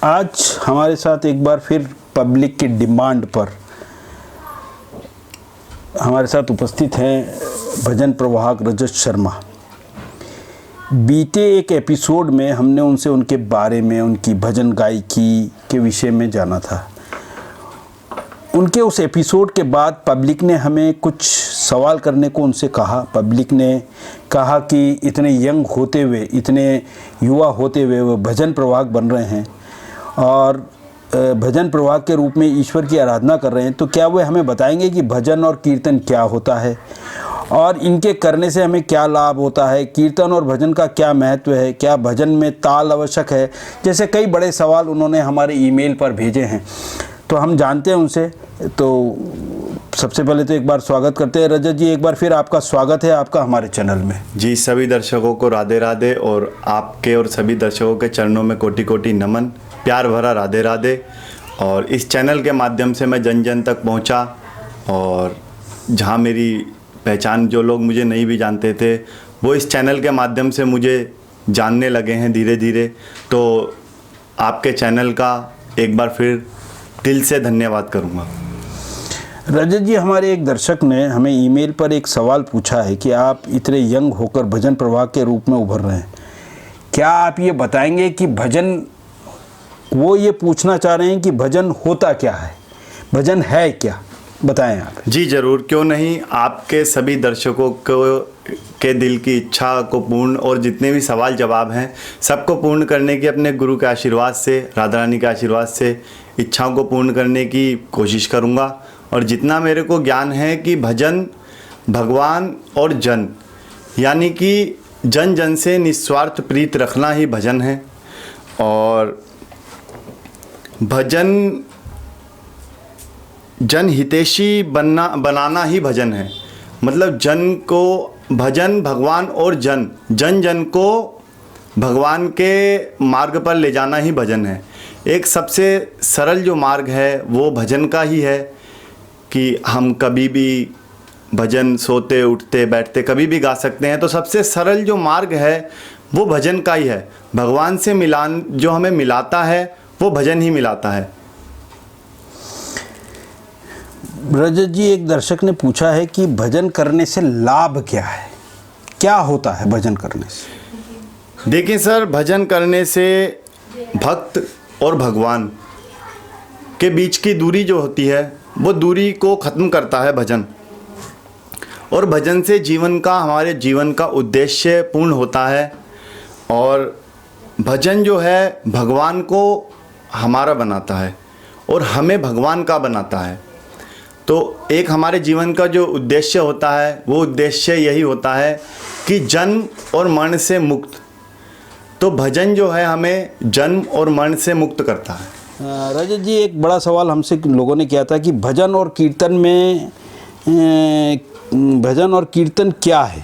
आज हमारे साथ एक बार फिर पब्लिक की डिमांड पर हमारे साथ उपस्थित हैं भजन प्रवाहक रजत शर्मा। बीते एक एपिसोड में हमने उनसे उनके बारे में, उनकी भजन गायकी के विषय में जाना था। उनके उस एपिसोड के बाद पब्लिक ने हमें कुछ सवाल करने को उनसे कहा। पब्लिक ने कहा कि इतने यंग होते हुए, इतने युवा होते हुए वो भजन प्रवाहक बन रहे हैं और भजन प्रवाहक के रूप में ईश्वर की आराधना कर रहे हैं, तो क्या वे हमें बताएंगे कि भजन और कीर्तन क्या होता है और इनके करने से हमें क्या लाभ होता है, कीर्तन और भजन का क्या महत्व है, क्या भजन में ताल आवश्यक है, जैसे कई बड़े सवाल उन्होंने हमारे ईमेल पर भेजे हैं। तो हम जानते हैं उनसे। तो सबसे पहले तो एक बार स्वागत करते हैं रजत जी, एक बार फिर आपका स्वागत है आपका हमारे चैनल में। जी, सभी दर्शकों को राधे राधे और आपके और सभी दर्शकों के चरणों में कोटि कोटि नमन, प्यार भरा राधे राधे। और इस चैनल के माध्यम से मैं जन जन तक पहुंचा और जहां मेरी पहचान, जो लोग मुझे नहीं भी जानते थे, वो इस चैनल के माध्यम से मुझे जानने लगे हैं धीरे धीरे। तो आपके चैनल का एक बार फिर दिल से धन्यवाद करूंगा। रजत जी, हमारे एक दर्शक ने हमें ईमेल पर एक सवाल पूछा है कि आप इतने यंग होकर भजन प्रवाह के रूप में उभर रहे हैं, क्या आप ये बताएंगे कि भजन, वो ये पूछना चाह रहे हैं कि भजन होता क्या है, भजन है क्या, बताएं आप। जी ज़रूर, क्यों नहीं। आपके सभी दर्शकों को के दिल की इच्छा को पूर्ण और जितने भी सवाल जवाब हैं सबको पूर्ण करने की अपने गुरु के आशीर्वाद से, राधा रानी के आशीर्वाद से इच्छाओं को पूर्ण करने की कोशिश करूंगा। और जितना मेरे को ज्ञान है कि भजन भगवान और जन, यानी कि जन जन से निस्वार्थ प्रीत रखना ही भजन है। और भजन जन हितैषी बनाना ही भजन है। मतलब जन को, भजन भगवान और जन जन जन को भगवान के मार्ग पर ले जाना ही भजन है। एक सबसे सरल जो मार्ग है वो भजन का ही है कि हम कभी भी भजन सोते उठते बैठते कभी भी गा सकते हैं। तो सबसे सरल जो मार्ग है वो भजन का ही है। भगवान से मिलान जो हमें मिलाता है वो भजन ही मिलाता है। रजत जी, एक दर्शक ने पूछा है कि भजन करने से लाभ क्या है, क्या होता है भजन करने से? देखिए सर, भजन करने से भक्त और भगवान के बीच की दूरी जो होती है वो दूरी को ख़त्म करता है भजन। और भजन से जीवन का, हमारे जीवन का उद्देश्य पूर्ण होता है। और भजन जो है भगवान को हमारा बनाता है और हमें भगवान का बनाता है। तो एक हमारे जीवन का जो उद्देश्य होता है वो उद्देश्य यही होता है कि जन्म और मरण से मुक्त। तो भजन जो है हमें जन्म और मरण से मुक्त करता है। रजत जी, एक बड़ा सवाल हमसे लोगों ने किया था कि भजन और कीर्तन में, भजन और कीर्तन क्या है,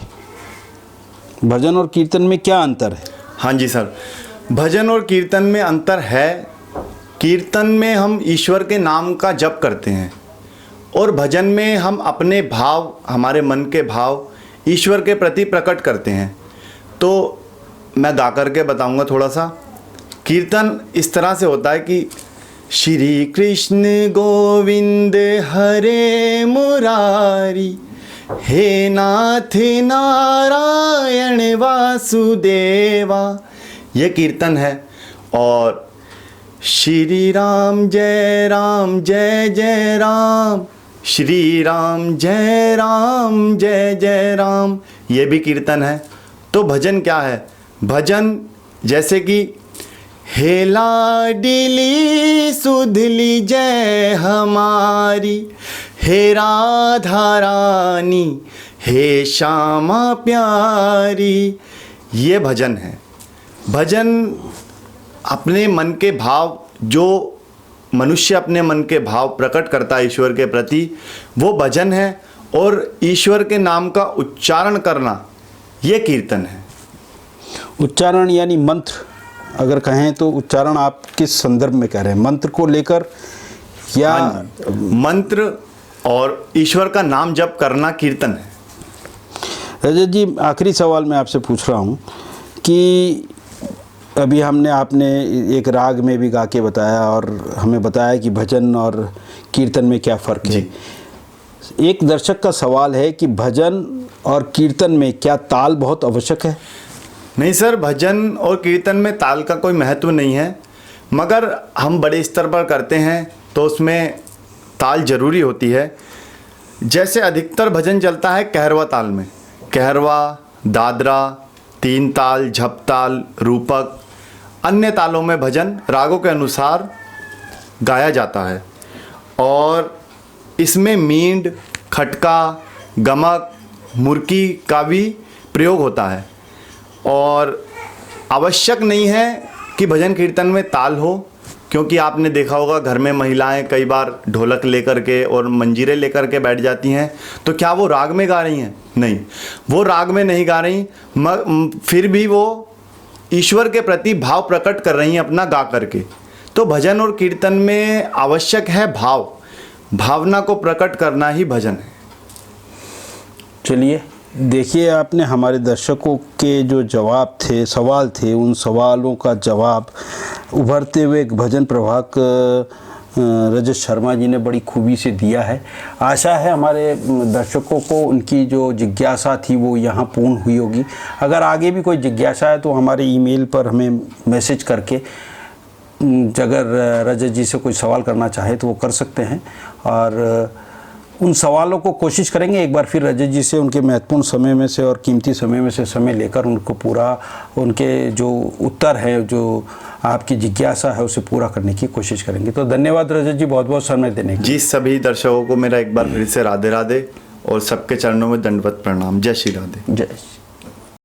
भजन और कीर्तन में क्या अंतर है? हाँ जी सर, भजन और कीर्तन में अंतर है। कीर्तन में हम ईश्वर के नाम का जप करते हैं और भजन में हम अपने भाव, हमारे मन के भाव ईश्वर के प्रति प्रकट करते हैं। तो मैं गा करके बताऊंगा थोड़ा सा। कीर्तन इस तरह से होता है कि श्री कृष्ण गोविंद हरे मुरारी, हे नाथ नारायण वासुदेवा, ये कीर्तन है। और श्री राम जय जय राम, श्री राम जय जय राम, ये भी कीर्तन है। तो भजन क्या है? भजन जैसे कि हे लाडली सुधली जय हमारी, हे राधा रानी, हे श्यामा प्यारी, ये भजन है। भजन अपने मन के भाव, जो मनुष्य अपने मन के भाव प्रकट करता है ईश्वर के प्रति, वो भजन है। और ईश्वर के नाम का उच्चारण करना, ये कीर्तन है। उच्चारण यानी मंत्र, अगर कहें तो उच्चारण आप किस संदर्भ में कह रहे हैं, मंत्र को लेकर या? मंत्र और ईश्वर का नाम जप करना कीर्तन है। रजत जी, आखिरी सवाल मैं आपसे पूछ रहा हूँ कि अभी आपने एक राग में भी गा के बताया और हमें बताया कि भजन और कीर्तन में क्या फ़र्क है। एक दर्शक का सवाल है कि भजन और कीर्तन में क्या ताल बहुत आवश्यक है? नहीं सर, भजन और कीर्तन में ताल का कोई महत्व नहीं है, मगर हम बड़े स्तर पर करते हैं तो उसमें ताल ज़रूरी होती है। जैसे अधिकतर भजन चलता है कहरवा ताल में, कहरवा, दादरा, तीन ताल, झप ताल, रूपक, अन्य तालों में भजन रागों के अनुसार गाया जाता है और इसमें मींड, खटका, गमक, मुर्की का भी प्रयोग होता है और आवश्यक नहीं है कि भजन कीर्तन में ताल हो, क्योंकि आपने देखा होगा घर में महिलाएं कई बार ढोलक लेकर के और मंजीरे लेकर के बैठ जाती हैं, तो क्या वो राग में गा रही हैं? नहीं, वो राग में नहीं गा रही, फिर भी वो ईश्वर के प्रति भाव प्रकट कर रही हैं अपना गा करके। तो भजन और कीर्तन में आवश्यक है भाव, भावना को प्रकट करना ही भजन है। चलिए, देखिए आपने हमारे दर्शकों के जो जवाब थे, सवाल थे, उन सवालों का जवाब उभरते हुए एक भजन प्रभाग रजत शर्मा जी ने बड़ी खूबी से दिया है। आशा है हमारे दर्शकों को उनकी जो जिज्ञासा थी वो यहाँ पूर्ण हुई होगी। अगर आगे भी कोई जिज्ञासा है तो हमारे ईमेल पर हमें मैसेज करके अगर रजत जी से कोई सवाल करना चाहे तो वो कर सकते हैं और उन सवालों को कोशिश करेंगे एक बार फिर रजत जी से उनके महत्वपूर्ण समय में से और कीमती समय में से समय लेकर उनको पूरा, उनके जो उत्तर है, जो आपकी जिज्ञासा है उसे पूरा करने की कोशिश करेंगे। तो धन्यवाद रजत जी, बहुत बहुत समय देने के लिए। जी, सभी दर्शकों को मेरा एक बार फिर से राधे राधे और सबके चरणों में दंडवत प्रणाम। जय श्री राधे। जय।